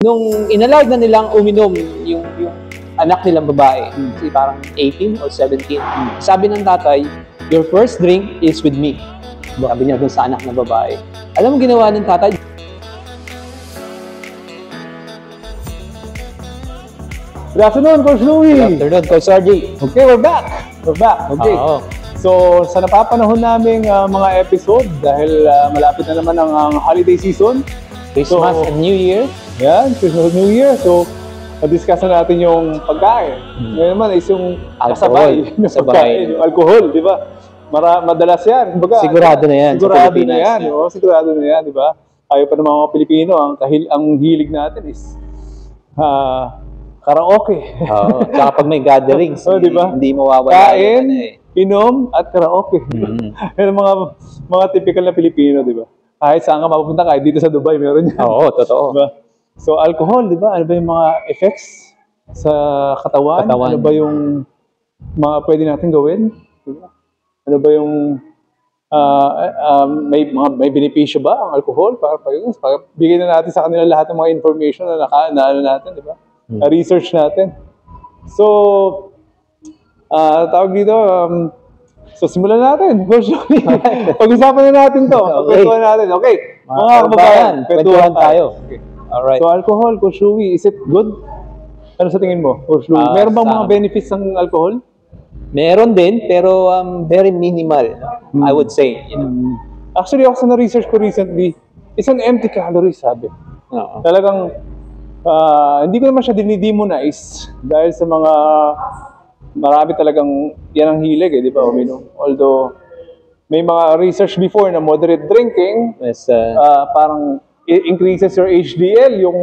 Nung inallowed na nilang uminom yung anak nilang babae, kasi parang 18 or 17, sabi ng tatay, your first drink is with me. Sabi niya dun sa anak na babae. Alam mo ginawa ng tatay? Good afternoon, Coach Louie! Good afternoon, Coach RJ. Okay, we're back! We're back, okay. So, sa napapanahon naming mga episode, dahil malapit na naman ang holiday season. Christmas and New Year. Yan, Christmas and New Year. So, na-discuss na natin yung pagkain. Ngayon naman is yung kasabay ng pagkain, yung alcohol, di ba? Madalas yan. Kumbaga, sigurado na yan. Sigurado na yan. O, sigurado na yan, di ba? Ayaw pa ng mga Pilipino, ang hilig natin is karaoke. Oo. Tsaka pag may gatherings, diba? Hindi mawawala. Kain, inom, at karaoke. Yan ang mga typical na Pilipino, di ba? Kahit saan ka mapupunta, kahit dito sa Dubai, meron yan. Oo, totoo. Diba? So, alcohol, di ba? Ano ba yung mga effects sa katawan? Ano ba yung mga pwede natin gawin? Diba? Ano ba yung may benepisyo ba ang alcohol? Para bigyan na natin sa kanila lahat ng mga information na ano natin, di ba? Research natin. So, tawag dito, so simulan natin. Pag-usapan na natin to. Pag-usapan natin. Okay. Mga kababayan, kwentuhan tayo. Okay. Alright. So, alcohol, Coach Louie, is it good? Ano sa tingin mo, Coach Louie? Meron bang mga benefits ng alcohol? Meron din, pero very minimal, I would say. You know? Actually, ako sa na-research ko recently, it's an empty calories, sabi. Talagang, hindi ko naman siya dinidemonize dahil sa mga marami talagang yan ang hilig, di ba? Although, may mga research before na moderate drinking, yes, parang increases your HDL, yung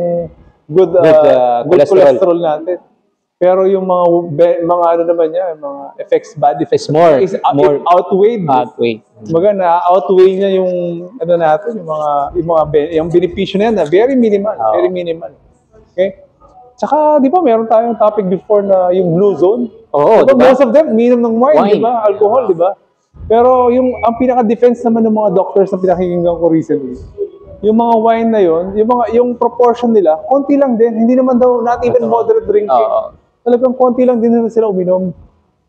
good cholesterol natin. Pero yung mga ano naman niya, mga bad effects more outweighed. Kumbaga na-outweigh niya yung ano natin, yung benepisyo na yan na very minimal, very minimal. Okay? Tsaka, di ba, meron tayong topic before na yung blue zone. Oo, diba? Most of them, minum ng wine, di ba? Alcohol, di ba? Pero ang pinaka-defense naman ng mga doctors na pinakikinggan ko recently, yung mga wine na yun, yung proportion nila, konti lang din. Hindi naman daw, not even moderate drinking. Talagang konti lang din sila uminom.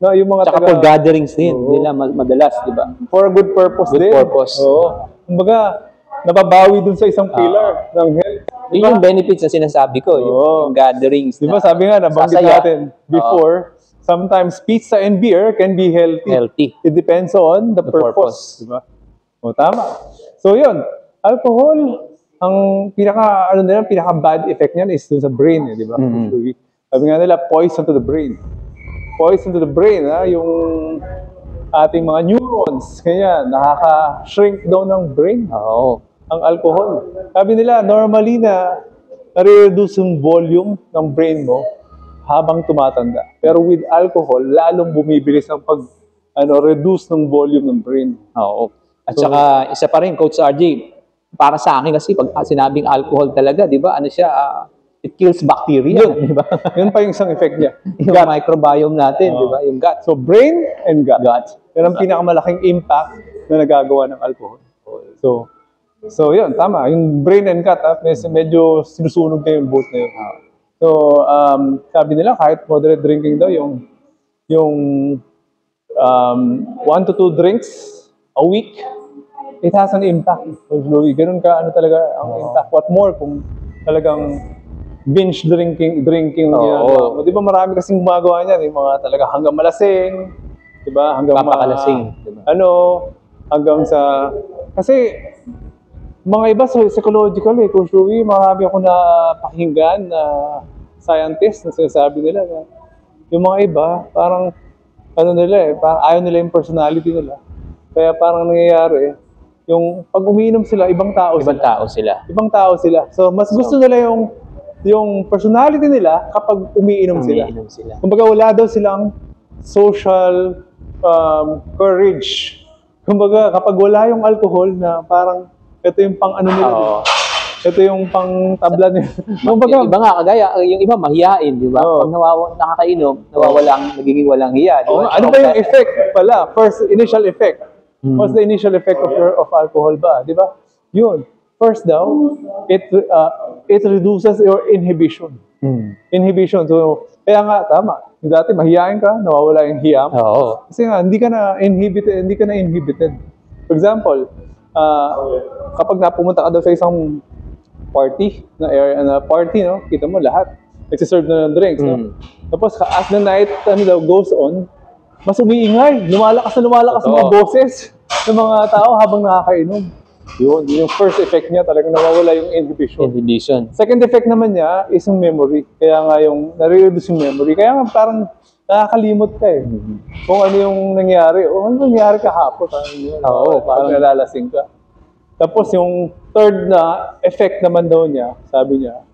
Na yung mga tsaka for gatherings din, nila madalas, di ba? For a good purpose din. Good purpose. Oo. Kumbaga, nababawi dun sa isang pillar ng health. Yun yung benefits na sinasabi ko, yung gatherings. Di ba, sabi nga, nabanggit natin before, sometimes pizza and beer can be healthy. It depends on the purpose. Di ba? O, tama. So, yun. Alcohol, ang pinaka-bad effect niyan is dun sa brain, di ba? Sabi nga nila, poison to the brain. Poison to the brain, yung ating mga neurons, kaya nakaka-shrink daw ng brain. Ang alcohol. Sabi nila, normally nare-reduce yung volume ng brain mo habang tumatanda. Pero with alcohol, lalong bumibilis ang reduce ng volume ng brain. At saka, isa pa rin, Coach RJ, para sa akin kasi pag sinabing alcohol talaga, di ba, ano siya, it kills bacteria, di ba? Yun pa yung isang effect niya. Yung microbiome natin, di ba? Yung gut. So, brain and gut. Yan ang pinakamalaking impact na nagagawa ng alcohol. So yun, tama. Yung brain and gut, medyo sinusunog na yung both na yun. So, sabi nila, kahit moderate drinking daw, yung 1 to 2 drinks a week, it has an impact. So, ganun ka, talaga ang impact. What more kung talagang binge drinking ginagawa mo. Di ba marami kasing gumagawa niyan, yung mga talaga hanggang malasing, di ba? Hanggang papakalasing. Hanggang sa, kasi mga iba psychological Coach Louie, marami ako na pakinggan na scientist na sinasabi nila na yung mga iba, parang parang ayaw nila yung personality nila. Kaya parang nangyayari, yung pag umiinom sila, ibang tao sila. So, mas gusto nila yung personality nila kapag umiinom sila. Kumbaga, wala daw silang social courage. Kumbaga, kapag wala yung alcohol na parang ito yung pang ano nila. Ito yung pang tabla nila. Kumbaga, iba nga, kagaya, yung iba mahiyain, di ba? Pag nakakainom, nagiging walang hiya. Ano ba yung effect pala? First, initial effect. What's the initial effect of alcohol ba? Di ba? Yun. first daw, it reduces your inhibition. Inhibition. So, kaya nga, tama. Dati mahihain ka, nawawala yung hiyam. Oo. Kasi nga, hindi ka na inhibited. For example, kapag napumunta ka daw sa isang party, no? Kita mo lahat. Nagsiserve na ng drinks, no? Tapos, as the night goes on, mas umiingay. Lumalakas ang mga boses ng mga tao habang nakakainom. Yun yung first effect niya, talagang nawawala yung inhibition. Second effect naman niya is yung memory. Kaya nga yung nare-reduce yung memory. Kaya nga parang nakakalimot ka eh. Kung ano yung nangyari. Ano nangyari kahapon? Parang nalalasing ka. Tapos yung third na effect naman daw niya, sabi niya,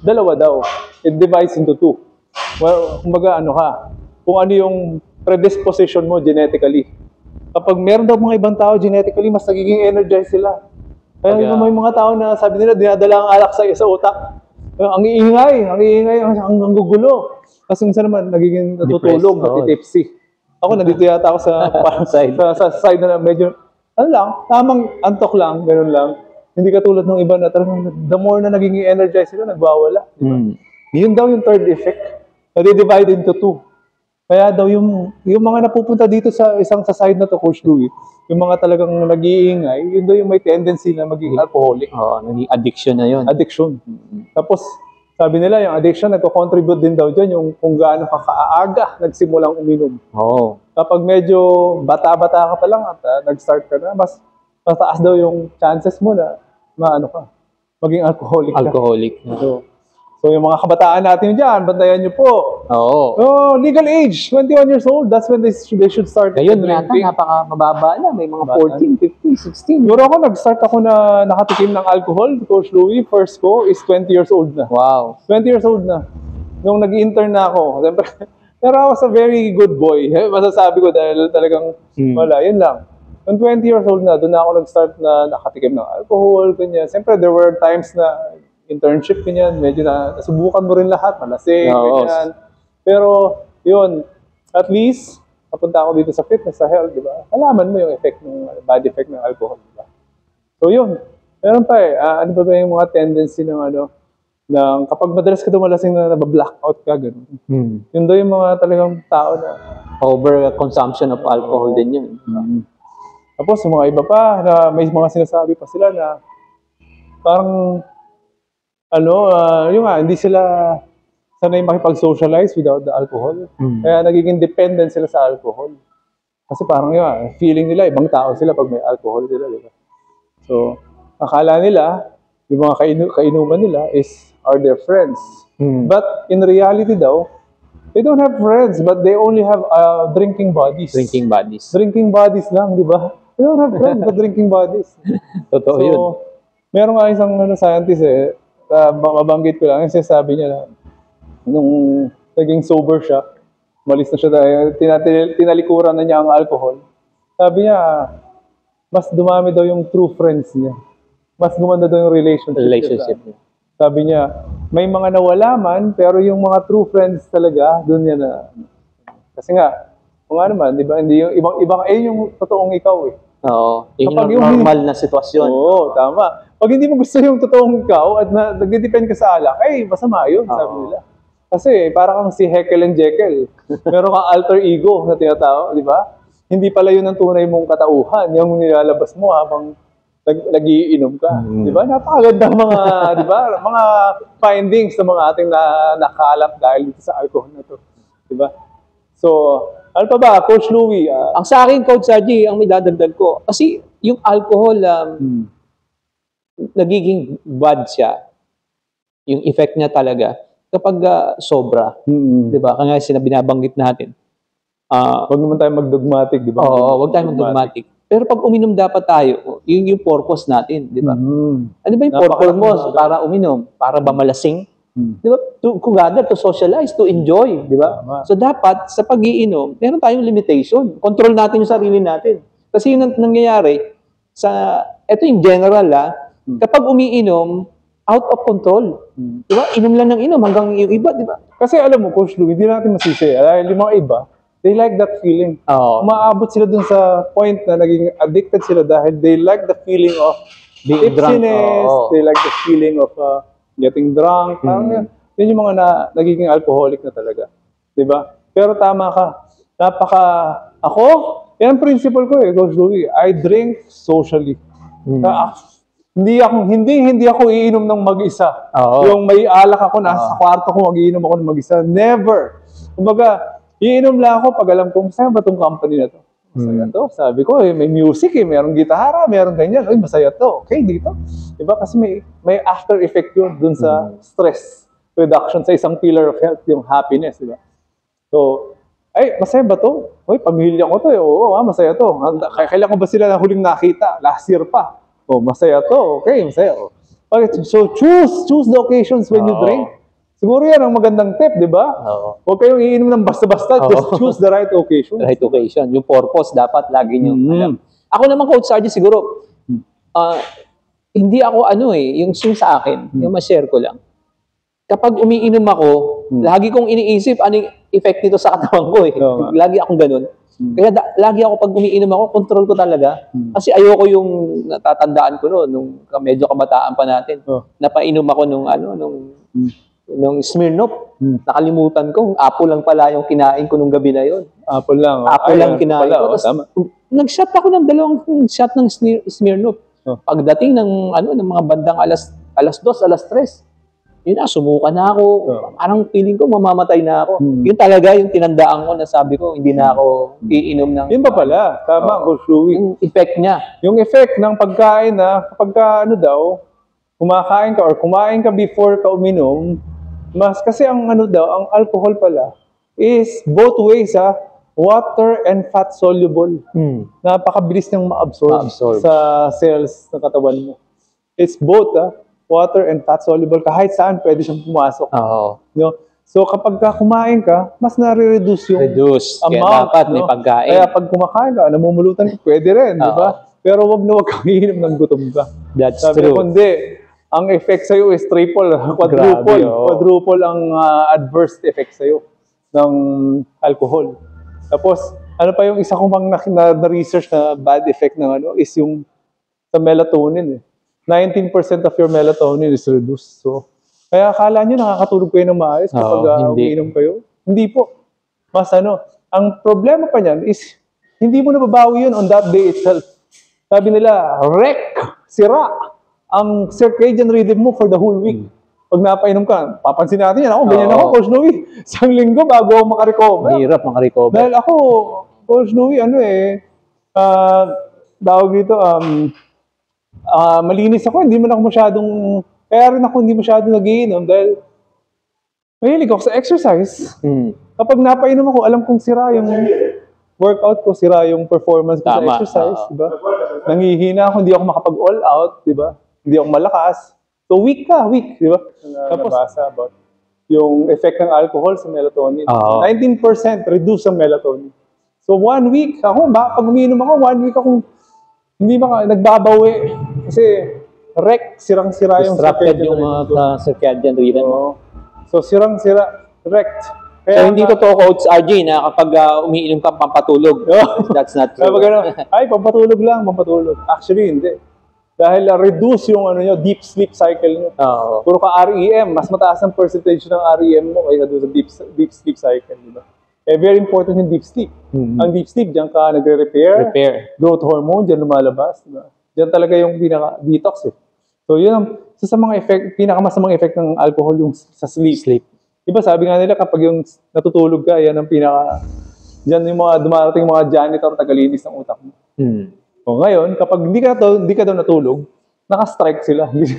dalawa daw. It divides into two. Well, kumbaga kung ano yung predisposition mo genetically. Kapag meron daw mga ibang tao genetically, mas nagiging energized sila. Kaya may mga tao na sabi nila, dinadala ang alak sa utak. Ang iingay, ang gugulo. Kasi minsan naman, nagiging natutulog, natitipsy. Ako, nandito yata ako sa side na medyo, tamang antok lang, ganun lang. Hindi katulad ng iba na talagang the more na nagiging energized sila, nagbawala. Diba? Yun daw yung third effect. Na-divide into two. Kaya daw yung mga napupunta dito sa side na to, Coach Louie, yung mga talagang nag-iingay, yun daw yung may tendency na magiging alcoholic. Naging addiction na yun. Addiction. Tapos, sabi nila, yung addiction, nagko-contribute din daw dyan yung kung gaano ka kaaga nagsimulang uminom. Kapag medyo bata-bata ka pa lang at nag-start ka na, mas mataas daw yung chances mo na maging alcoholic ka. So yung mga kabataan natin dyan, bantayan nyo po. Legal age, 21 years old, that's when they should start. Ngayon, napaka-mababa na, may mga 14, 15, 16. Siguro nag-start ako na nakatikim ng alcohol, Coach Louie, first ko is 20 years old na. Wow. 20 years old na. Nung nag-intern na ako. Pero I was a very good boy. Masasabi ko dahil talagang wala, yun lang. Nung 20 years old na, doon na ako nag-start na nakatikim ng alcohol, ganyan. Siyempre, there were times na internship, ganyan, medyo nasubukan mo rin lahat, malasing, ganyan. Pero, yun, at least, papunta ako dito sa fitness, sa health, di ba? Alaman mo yung bad effect ng alcohol, di ba? So, yun. Meron pa ano ba yung mga tendency ng kapag madalas ka dumalasing na nababblackout ka, gano'n. Yun daw yung mga talagang tao na over-consumption of alcohol din yun. Tapos, yung mga iba pa, na may mga sinasabi pa sila na parang hindi sila sanay makipag-socialize without the alcohol. Kaya nagiging dependent sila sa alcohol. Kasi parang feeling nila, ibang tao sila pag may alcohol sila. Diba? So, akala nila, yung mga kainuman nila are their friends. But in reality daw, they don't have friends, but they only have drinking buddies. Drinking buddies lang, di ba? They don't have friends, but drinking buddies. Totoo yun. Meron nga isang scientist mabanggit ko lang, sabi niya na nung naging sober siya, malis na siya dahil tinalikuran na niya ang alcohol. Sabi niya, mas dumami daw yung true friends niya. Mas gumanda daw yung relationship niya. Sabi niya, may mga nawala man, pero yung mga true friends talaga, doon niya na. Kasi nga, kung naman, di ba, hindi yung ibang yung totoong ikaw eh. Yung normal na sitwasyon. Tama. Pag hindi mo gusto yung totoong ikaw at nagdidepend ka sa alak, masama yun, sabi nila. Kasi parang kang si Hekel and Jekyll. Meron kang alter ego na tinatawag, di ba? Hindi pala yun ang tunay mong katauhan, yung nilalabas mo habang nag-iinom ka. Di ba? Napakagandang mga, di ba? Mga findings ng mga ating nakalap dahil dito sa alcohol na to. Di ba? So, ano pa ba, Coach Louie? Ang sa akin, Coach Sergi, ang may dadagdag ko, kasi yung alcohol, nagiging bad siya, yung effect niya talaga, kapag sobra. Di ba? Kaya binabanggit natin. Huwag naman tayo mag-dogmatic, di ba? Huwag tayo mag-dogmatic. Pero pag uminom dapat tayo, yung purpose natin, di ba? Ano ba yung purpose mo para uminom? Para ba malasing? Di ba? To socialize, to enjoy, di ba? So dapat, sa pag-iinom, meron tayong limitation. Control natin yung sarili natin. Kasi yun ang nangyayari, ito yung general, kapag umiinom, out of control. Di ba? Inom lang ng inom hanggang yung iba, di ba? Kasi alam mo, Coach Louie, hindi natin masisi. Yung mga iba, they like that feeling. Umaabot sila dun sa point na naging addicted sila dahil they like the feeling of Being drunk. tipsiness, they like the feeling of getting drunk. Parang yun yung mga nagiging alcoholic na talaga. Diba? Pero tama ka. Ako, yan ang principle ko Coach Louie. I drink socially. Hindi ako iinom ng mag-isa. Yung may alak ako, nasa kwarto ko, mag-iinom ako ng mag-isa. Never. Kumbaga, iinom lang ako pag alam kong saan ba itong company na to. Masaya to. Sabi ko, may music merong gitara, merong ganyan. Ay, masaya to. Okay, dito. Diba? Kasi may after effect yun dun sa stress reduction sa isang pillar of health, yung happiness. Diba? So, ay, masaya ba to? Uy, pamilya ko to. Oo, masaya to. Kailan ko ba sila na huling nakita? Last year pa. Oh, masaya to. Okay, masaya. Okay, so choose the occasions when you drink. Siguro yan ang magandang tip, di ba? Huwag kayong iinom ng basta-basta. Just choose the right occasion. The right occasion. Yung purpose, dapat lagi nyo alam. Ako naman, Coach Sarge, siguro, hindi ako yung sa akin, yung ma-share ko lang. Kapag umiinom ako, lagi kong iniisip anong effect nito sa katawan ko Lagi akong ganun. Kaya lagi ako pag umiinom ako, control ko talaga. Kasi ayoko yung natatandaan ko nung medyo kabataan pa natin. Napainom ako nung Smirnoff. Nakalimutan ko, apple lang pala yung kinain ko nung gabi na yon. Apple lang. Apple lang kinain ko. Nag-shot ako ng 2 shot ng Smirnoff. Pagdating ng mga bandang alas 2, alas 3, yun sumuka na ako. Parang feeling ko mamamatay na ako. Yun talaga yung tinandaan ko na sabi ko, hindi na ako iinom ng... Yun pa pala. Tama, Coach Louie. Yung effect niya. Yung effect ng pagkain kapag kumakain ka or kumain ka before ka uminom, kasi ang ang alcohol pala is both ways water and fat soluble. Napakabilis niyang ma-absorb sa cells ng katawan mo. It's both water and fat soluble. Kahit saan pwede siyang pumasok. So kapag kumain ka, mas nare-reduce yung amount. Kaya dapat may pagkain. Kaya pag kumakain ka, namumulutan ka, pwede rin, di ba? Pero wag kang iinom ng gutom ka. That's Sabi true. Kundi, ang effect sa'yo is triple, quadruple. Quadruple ang adverse effect sa'yo ng alcohol. Tapos, ano pa yung isa kong na-research na bad effect ng is yung sa melatonin 19% of your melatonin is reduced. So, kaya akala nyo nakakatulog kayo ng maayos kapag umiinom kayo? Hindi po. Mas ang problema pa niyan is hindi mo nababawi yun on that day itself. Sabi nila, sira ang circadian rhythm mo for the whole week. Pag napainom ka, papansin natin yan. Ako, ganyan ako, Coach Louie. Isang linggo bago ako makarecover. Hirap makarecover. Dahil ako, Coach Louie, tawag dito, malinis ako, hindi masyadong nagiinom dahil mahilig ako sa exercise. Kapag napainom ako, alam kong sira yung workout ko, sira yung performance ko sa exercise, diba? Nangihina ako, hindi ako makapag-all out, diba? Hindi ako malakas. So weak, diba? Tapos, nabasa about yung effect ng alcohol sa melatonin. 19% reduce ang melatonin. So 1 week, pag umiinom ako, 1 week akong hindi nagbabawi. Kasi sirang-sira yung circadian rhythm. So sirang-sira, Kaya so hindi totoo, Coach RJ, na kapag umiinom ka pampatulog. That's not true. Pampatulog lang. Actually, hindi. Dahil reduce yung deep sleep cycle nyo. Puro ka REM, mas mataas ang percentage ng REM mo kaysa doon sa deep sleep cycle. Diba? Very important yung deep sleep. Ang deep sleep, diyan ka nagre-repair. Growth hormone, diyan lumalabas. Diba? Diyan talaga yung pinaka-detox So yun ang sa mga pinakamasamang effect ng alcohol yung sa sleep. Diba sabi nga nila kapag yung natutulog ka, yan ang diyan yung mga dumarating mga janitor tagalinis ng utak mo. O ngayon, kapag hindi ka daw natulog, naka-strike sila. Hindi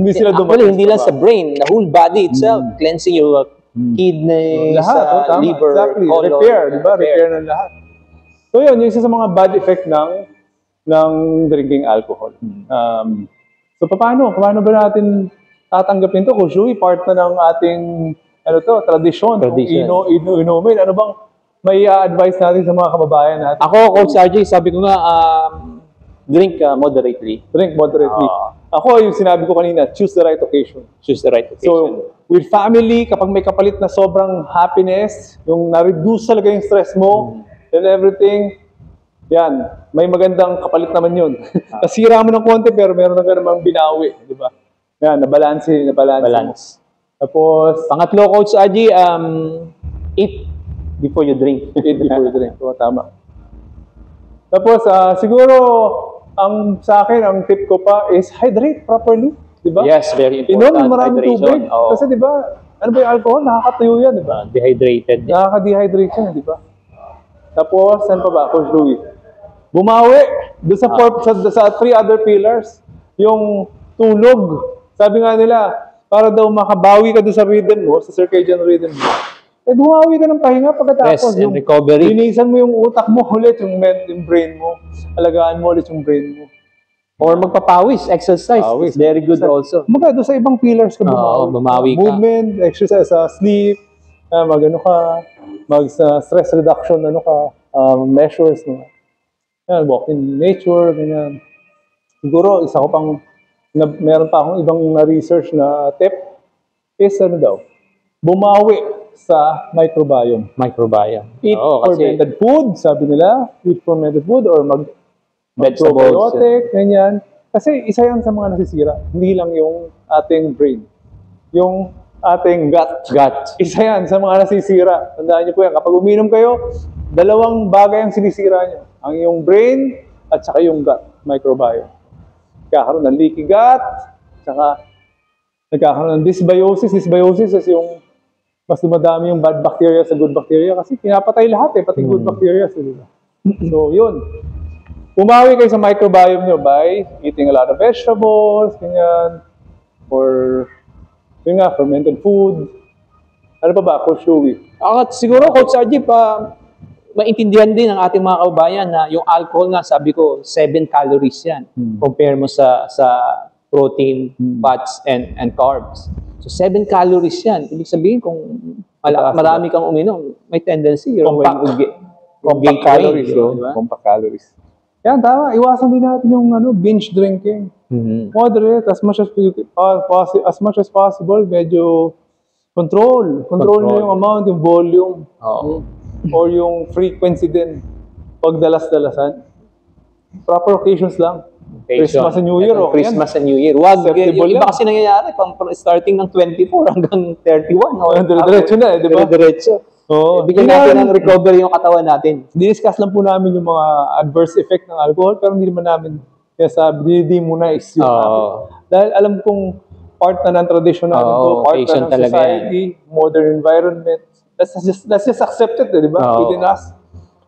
sila dumating. Hindi lang sa brain, the whole body itself, cleansing your kidneys, liver, colon. Repair ng lahat. So yun, yung isa sa mga bad effect ng drinking alcohol. So paano ba natin tatanggapin to? Kung part na ng ating tradisyon. Inumin. Ano bang may advice natin sa mga kababayan natin? Ako, Coach RJ, sabi ko nga, drink moderately. Drink moderately. Ako, yung sinabi ko kanina, choose the right occasion. So, with family, kapag may kapalit na sobrang happiness, yung na-reduce talaga yung stress mo, and everything, Yan, may magandang kapalit naman yun. Nasira mo ng konti pero meron na namang binawi, di ba? Yan, nabalance. Balance. Tapos, Pangatlo, Coach Aji, eat before you drink. eat before you drink. So, tama. Tapos, siguro, sa akin, ang tip ko pa is hydrate properly. Di ba? Yes, very Inom important. ng maraming tubig. Oo. Kasi di ba, ano ba yung alcohol? Nakakatuyo yan, di ba? Dehydrated. Nakaka-dehydrate yan, di ba? Tapos, saan pa ba, Coach Louie? Bumawi doon sa 3 other pillars. Yung tulog. Sabi nga nila, para daw makabawi ka doon sa rhythm mo, sa circadian rhythm mo, bumawi ka ng pahinga pagkatapos. Yes, and recovery. Linisan mo yung utak mo ulit, yung brain mo. Alagaan mo ulit yung brain mo. Or magpapawis, exercise. Pawis. It's very good also. Kumbaga, doon sa ibang pillars ka Oo, bumawi ka. Movement, exercise, sleep, mag-stress reduction, measures. Yan, walk in nature, ganyan. Siguro, isa ko pang, meron pa akong ibang na-research na tip, is bumawi sa microbiome. Microbiome. Eat fermented food, sabi nila. Eat fermented food or Vegetables. probiotic, ganyan. Kasi isa yan sa mga nasisira. Hindi lang yung ating brain. Yung ating gut. Isa yan sa mga nasisira. Tandaan niyo po yan. Kapag uminom kayo, 2 bagay ang sinisira niyo. Ang iyong brain at saka yung gut microbiome. Nagkakaroon ng leaky gut, saka nagkakaroon ng dysbiosis. Dysbiosis is yung mas dumadami yung bad bacteria sa good bacteria kasi pinapatay lahat pati good bacteria. So, yun. Pumawi kayo sa microbiome nyo by eating a lot of vegetables, ganyan, or yun nga, fermented food. Ano pa ba, Coach Louie? At siguro, Coach Arjie, maintindihan din ng ating mga kababayan na yung alcohol nga, sabi ko, 7 calories yan. Compare mo sa protein, fats, and carbs. So, 7 calories yan. Ibig sabihin, kung marami kang uminom, may tendency, Compact calories. Diba? Compact calories. Yan, tama. Iwasan din natin yung binge drinking. Moderate, as much as possible, medyo control nyo yung amount, yung volume. Or yung frequency din. Pagdalas-dalasan. Proper occasions lang. Christmas and New Year. Christmas and New Year. Wag, yung iba kasi nangyayari, starting ng 24 hanggang 31. Diretso na, di ba? Diretso. Bigyan natin ng recovery yung katawan natin. Discuss lang po namin yung mga adverse effect ng alcohol, pero hindi naman namin hindi muna is yun namin. Dahil alam kong part na ng tradition natin to, part na ng society, modern environment. Let's just accept it, di ba? Within us.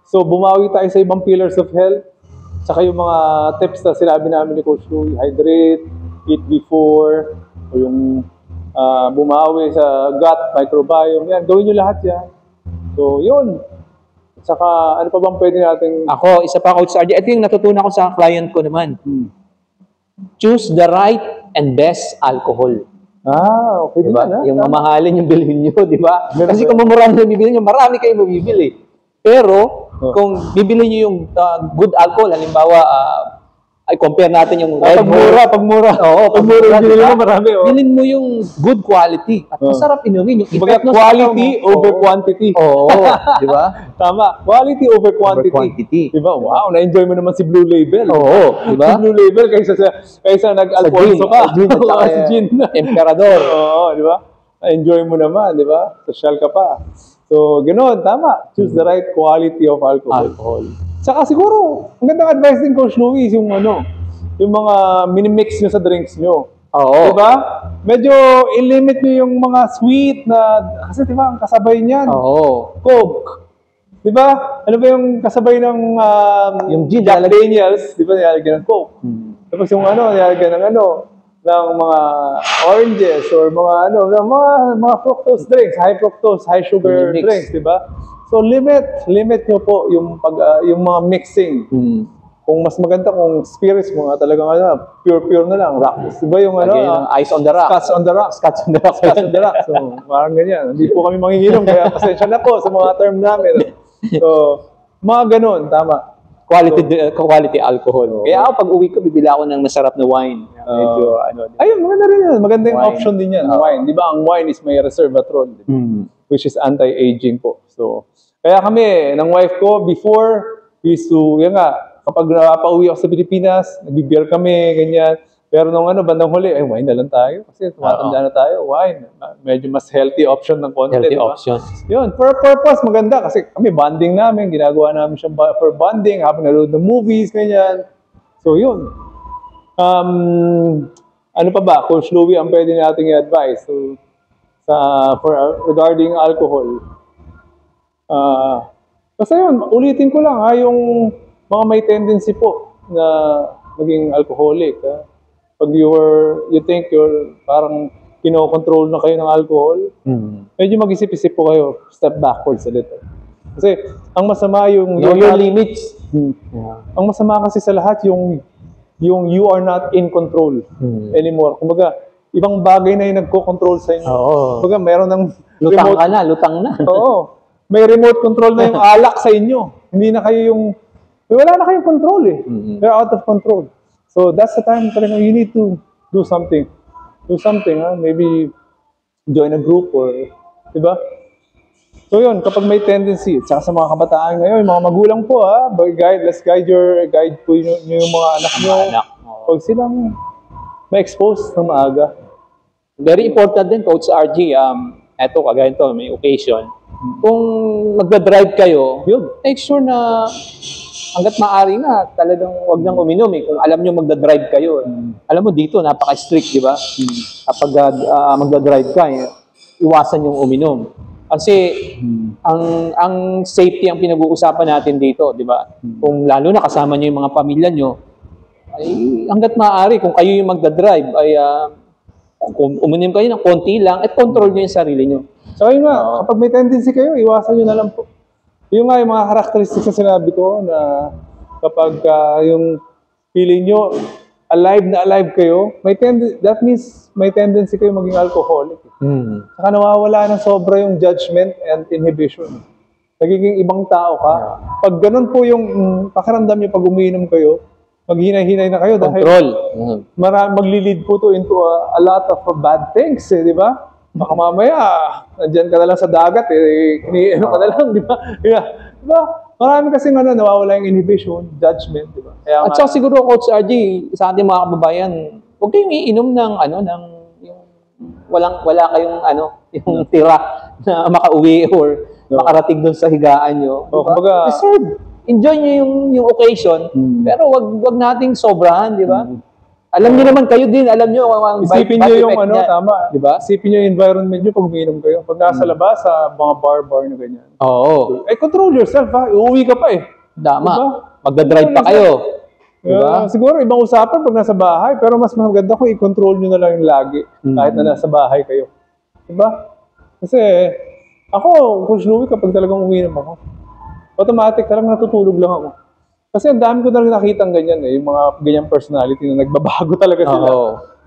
So, bumawi tayo sa ibang pillars of health. Saka yung mga tips na sinabi namin ni Coach Louie, hydrate, eat before, o yung bumawi sa gut, microbiome, yan. Gawin nyo lahat yan. So, yun. Saka, ano pa bang pwede natin... Ako, isa pa, Coach Arjie. Ito yung natutunan ko sa client ko naman. Choose the right and best alcohol. Okay. Diba? Yung mamahalin yung bilhin nyo, di ba? Kasi kung marami na bibili nyo, marami kayo mabibili. Pero, kung bibili nyo yung good alcohol, halimbawa, ay compare natin yung Red Bull. Pag mura. Oo, pag mura yung bilhin mo, marami. Bilhin mo yung good quality. At masarap inumin. Yung quality over quantity. Oo, di ba? Tama. Quality over quantity. Di ba? Wow, na-enjoy mo naman si Blue Label. Oo, di ba? Si Blue Label kaysa nag-Alfonso ka. Sa gin. Emperador. Oo, di ba? Na-enjoy mo naman, di ba? Social ka pa. So, ganoon, tama. Choose the right quality of alcohol. Saka siguro, ang gandang advice din Coach Louie, yung mga minimix nyo sa drinks nyo. Oo. Diba? Medyo i-limit nyo yung mga sweet na, kasi diba, ang kasabay niyan. Oo. Coke. Diba? Ano ba yung kasabay ng yung gin, Jack Daniels? Diba, nilalagyan ng Coke. Tapos yung nilalagyan ng ng mga oranges or mga fructose drinks, high fructose, high sugar drinks, diba? So limit nyo po yung mga mixing. Kung mas maganda kung spirits mo talagang pure na lang, rocks. Diba yung ice on the rock. Scotch on the rock. Scotch on the rock. Scotch on the rock. So, parang ganyan. Hindi po kami manginginom kaya pasensya na po sa mga term namin. So, mga ganun, tama. Quality alcohol. Kaya ako pag uwi ko, bibili ako ng masarap na wine. Medyo ayun, maganda rin yan. Maganda yung option din yan. Wine. Di ba ang wine is may resveratrol, which is anti-aging po. So, kaya kami, ng wife ko, before yan nga, kapag napauwi ako sa Pilipinas, nag-beer kami, ganyan. Pero nung bandang huli, wine na lang tayo. Kasi tumatanda na tayo, wine. Medyo mas healthy option ng konti. Healthy option. Yun, for purpose, maganda. Kasi kami, bonding namin, ginagawa namin siyang for bonding, habang nanonood ng movies, ganyan. So, yun. Ano pa ba? Coach Louie, ang pwede nating i-advise. So, regarding alcohol. Basta yun, ulitin ko lang, yung mga may tendency po na maging alcoholic. Pag you think you're parang kinokontrol na kayo ng alcohol, medyo mag-isip-isip po kayo, step backwards a little. Kasi ang masama yung... Know your limits. Ang masama kasi sa lahat yung you are not in control anymore. Kumbaga, ibang bagay na yung nagko-control sa inyo. Kumbaga, meron ng... Lutang na. Oo. May remote control na yung alak sa inyo. Hindi na kayo yung... Wala na kayong control eh. You're out of control. So that's the time talaga you need to do something. Do something, maybe join a group or, diba? So yun, kapag may tendency, tsaka sa mga kabataan ngayon, mga magulang po, let's guide po yung mga anak nyo. Huwag silang ma-expose ng maaga. Very important din, Coach RG, eto, kagaya ito, may occasion. Kung magdadrive kayo, make sure na hanggat maaari na, talagang wag nang uminom eh. Kung alam nyo magdadrive kayo. Alam mo dito, napaka-strict, di ba? Kapag magdadrive ka, iwasan yung uminom. Kasi ang safety ang pinag-uusapan natin dito, di ba? Kung lalo na kasama nyo yung mga pamilya nyo, ay hanggat maaari, kung kayo yung magdadrive, ay uminom kayo ng konti lang at control nyo yung sarili nyo. So yun nga, kapag may tendency kayo, iwasan nyo na lang po. Yung nga, yung mga characteristics na sinabi ko na kapag yung feeling nyo, alive na alive kayo, that means may tendency kayo maging alcoholic. Saka nawawala ng sobra yung judgment and inhibition. Nagiging ibang tao ka. Pag ganun po yung pakiramdam nyo pag umiinom kayo, maghinay-hinay na kayo dahil maglilid po to into a lot of bad things, di ba? Baka mamaya, nandyan ka na lang sa dagat, ano ka na lang, di ba? Diba? Marami kasi nawawala yung inhibition, judgment, di ba? At saka siguro, Coach RG, sa ating mga kababayan, huwag kayong iinom ng, yung wala kayong, yung tira na makauwi or makarating doon sa higaan nyo. Diba? Reserve. Enjoy nyo yung occasion, pero wag nating sobrahan, di ba? Alam niyo naman kayo din, alam niyo ang isipin niyo yung tama, di ba? Isipin niyo yung environment niyo pag umiinom kayo. Pag nasa labas sa mga bar na ganyan. Oo. Control yourself uuwi ka pa Tama. Diba? Magdadrive pa kayo. Diba? Siguro ibang usapan pag nasa bahay, pero mas maganda kung i-control niyo na lang yung lagi kahit na nasa bahay kayo. Diba? Kasi ako, Coach Louie, kapag talagang umiinom ako, automatic talagang natutulog lang ako. Kasi ang dami ko na rin nakitang ganyan yung mga ganyang personality na nagbabago talaga sila.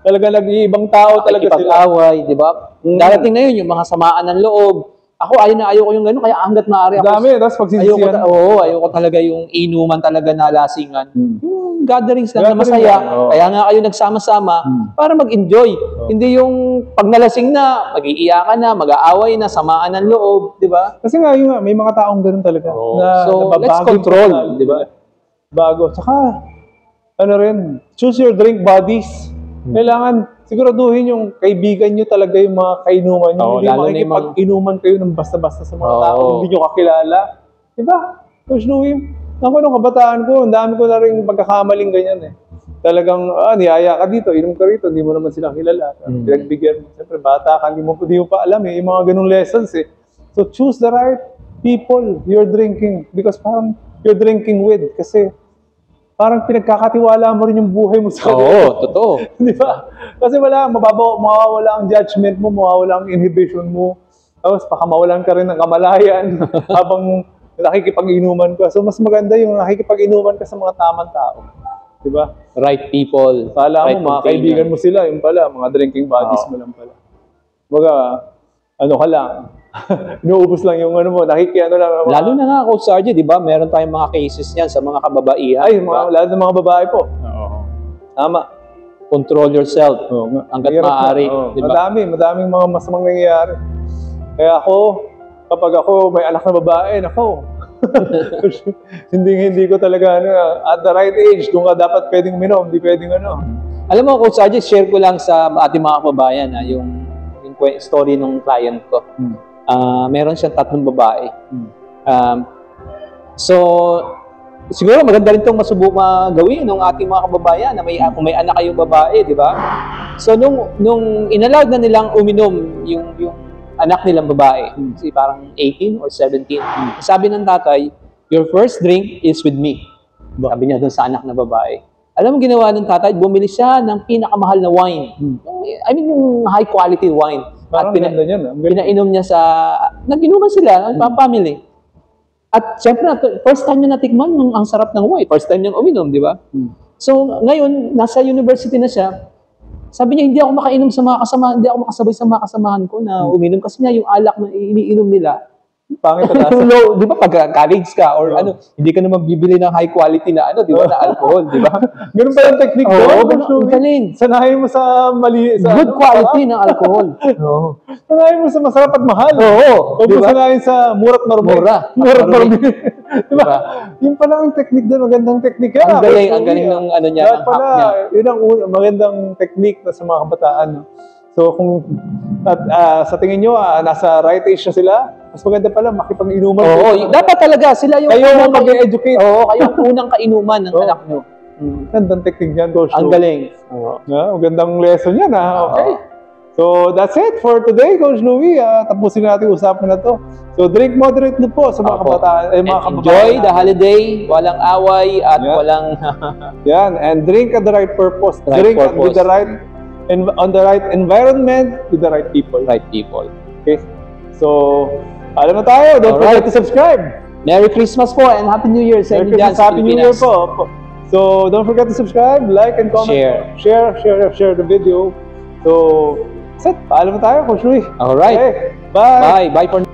Talaga nag-iibang tao talaga sila. Away, di ba? Darating na yun, yung mga samaan ng loob. Ako, ayaw ko yung gano'n, kaya hanggat maaari ako. Dami, tapos pagsisisiyan. Ayoko talaga yung inuman talaga na lasingan. Yung gatherings lang na masaya. Kaya nga kayo nagsama-sama para mag-enjoy. Hindi yung pag nalasing na, mag-iiyakan na, mag-aaway na, samaan ng loob, di ba? Kasi nga, may mga taong gano'n talaga. So, let's control, di ba? Bago. Tsaka, choose your drink buddies. Kailangan, siguraduhin yung kaibigan nyo talaga yung mga kainuman nyo. Hindi makikipag-inuman kayo ng basta-basta sa mga tao, hindi nyo kakilala. Diba? Coach Louie, ako nung kabataan ko, ang dami ko na rin pagkakamaling ganyan Talagang, niyaya ka dito, inom ka rito, hindi mo naman silang kilala. Pinagbigyan mo. Siyempre, bata ka, hindi mo pa alam yung mga ganung lessons So, choose the right people you're drinking. Because parang you're drinking with. Kasi, parang pinagkakatiwala mo rin yung buhay mo sa kanila. Totoo. Di ba? Kasi mawawala ang judgment mo, mawawala ang inhibition mo. Tapos baka mawalan ka rin ng kamalayan habang nakikipag-inuman ka. So mas maganda yung nakikipag-inuman ka sa mga tamang tao. Di ba? Right people. Pala mo, mga kaibigan mo sila, yung pala, mga drinking buddies mo lang pala. Baga, ka lang. Inuubos lang yung mo, lang. Lalo na nga, Coach RG, di ba? Meron tayong mga cases niyan sa mga kababaihan. Lalo ng mga babae po. Tama. Control yourself. Hanggat maaari. Diba? Madaming mga masamang nangyayari. Kaya ako, kapag ako may anak na babae, Hindi ko talaga, at the right age, kung dapat pwedeng uminom, hindi pwedeng Alam mo, Coach RJ, share ko lang sa ating mga kababayan yung story ng client ko. Meron siyang 3 babae. So, siguro maganda rin itong gawin ng ating mga kababayan na kung may anak kayong babae, di ba? So, nung inallowed na nilang uminom yung anak nilang babae, kasi parang 18 or 17, sabi ng tatay, your first drink is with me. Sabi niya doon sa anak na babae. Alam mo ginawa ng tatay, bumili siya ng pinakamahal na wine. I mean, yung high quality wine. Parang ganda niyan. Pinainom niya nag-inuman sila, family. At syempre, first time niya natikman ang sarap ng wine. First time niyang uminom, di ba? So, ngayon, nasa university na siya. Sabi niya, hindi ako makainom sa mga kasamahan, hindi ako makasabay sa mga kasamahan ko na uminom. Kasi nga, yung alak na iniinom nila, pangit na lasa. Di ba, pag college ka or hindi ka naman bibili ng high quality na di ba, na alcohol, di ba? Ganun pa yung technique doon. Galing. Sanayin mo sa mali. Good quality ng alcohol. Sanayin mo sa masarap at mahal. Huwag mo sanayin sa mura't marumi. Mura't marumi. Diba? Yung pala ang technique doon, magandang technique yan. Ang galing ng niya, ng hack niya. Yun ang magandang technique na sa mga kabataan. So kung sa tingin nyo, nasa right age na sila, mas maganda pala makipag-inuman. Dapat talaga sila yung kayo mag-educate. Kayo ang unang kainuman ng anak nyo. Gandang technique yan, Coach. Ang galing. Magandang lesson yan. Okay. So that's it for today, Coach Louie. Tapusin natin usapan na to. So drink moderately po sa mga kabataan. Enjoy the holiday, walang away at walang... Yan, and drink at the right purpose. Drink with the right on the right environment with the right people. Okay. So, alam na tayo. Don't forget to subscribe. Merry Christmas po and Happy New Year sa inyo dyan. Happy New Year po. So, don't forget to subscribe, like, and comment. Share the video. So, that's it. Paalam na tayo, Coach Louie. Alright. Okay. Bye. Bye for now.